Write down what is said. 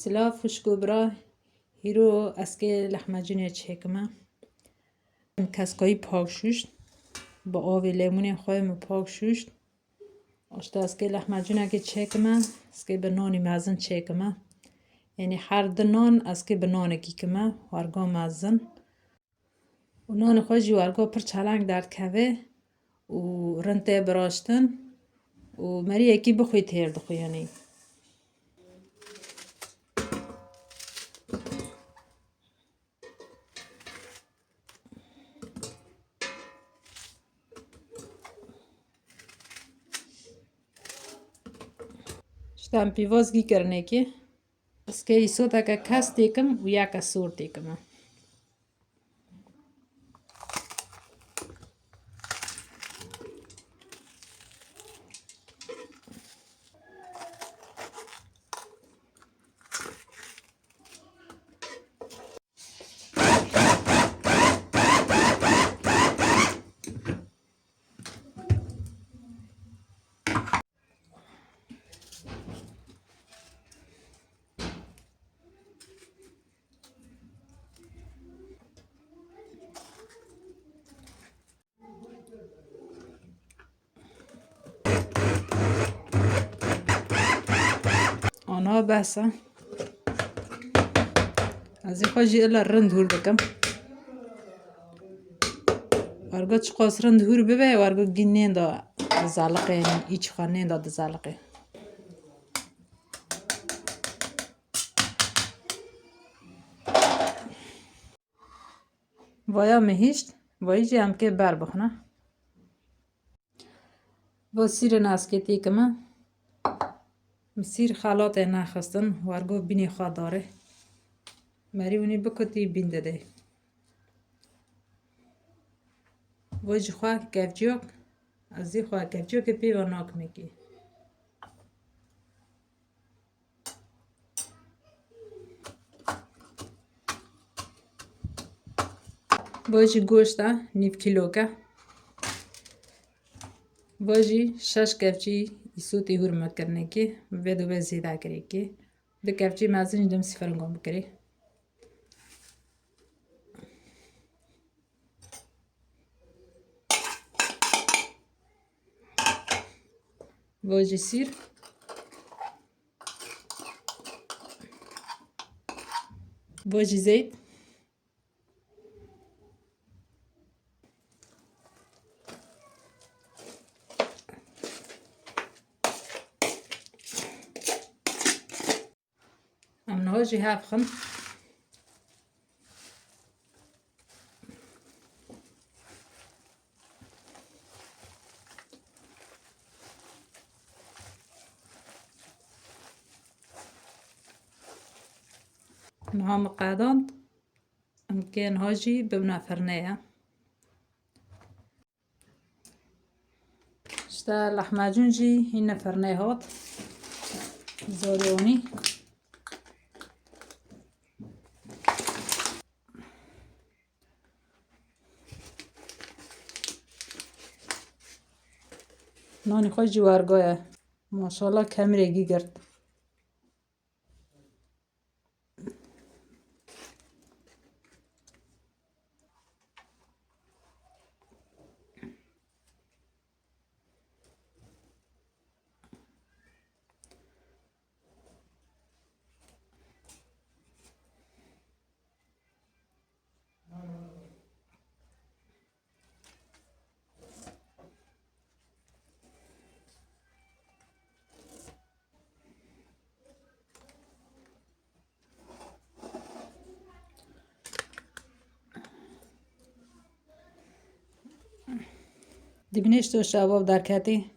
سلا فشکو برا هیرو اسکه لحمجونه چکمه کسکایی پاک شوشت با آب لیمون خواهیم پاک شوشت اشتا اسکه لحمجونه که چکمه اسکه به نانی مزن چکمه یعنی هر دنان اسکه به نان کی کمه وارگا مزن و نان خوشی وارگا پر چلنگ درد کوه و رنته براشتن و مری یکی بخوی تیر دخوی یعنی شتم پیوازگی کرنه که اسکه ایسو تا که کس تیکم و یا که سور تیکم آنها بسه از این خوشی الا رند هور بکم وارگا چقاس رند هور ببه وارگا گینین دا دزالقه یعنی ایچ خانین دا دزالقه وایا مهیشت وایی جی هم که بر بخونه با سیر ناسکه تیکمه مسیر خالات نخستن وارگو بینی خواه داره مری اونی بکتی بین داده وجه خواه کفجوک از این خواه کفجوک پیو ناک میکی وجه گوشتا نیف کیلو که وجه 6 کفچی ایسوتی حرمت کرنے کی ودو به زیاده کری کی دو کفچی مازن دم سفرنگام بکری وجه سیر وجه زیت وجه هافخن نها مقادان امكان هاجي ببنا فرنية شتا لحماجون جي هنا فرنية هات زاريوني نانی خوش جوارگاه ماشاءالله کمرگی گرد دبنیش تو شباب در کتی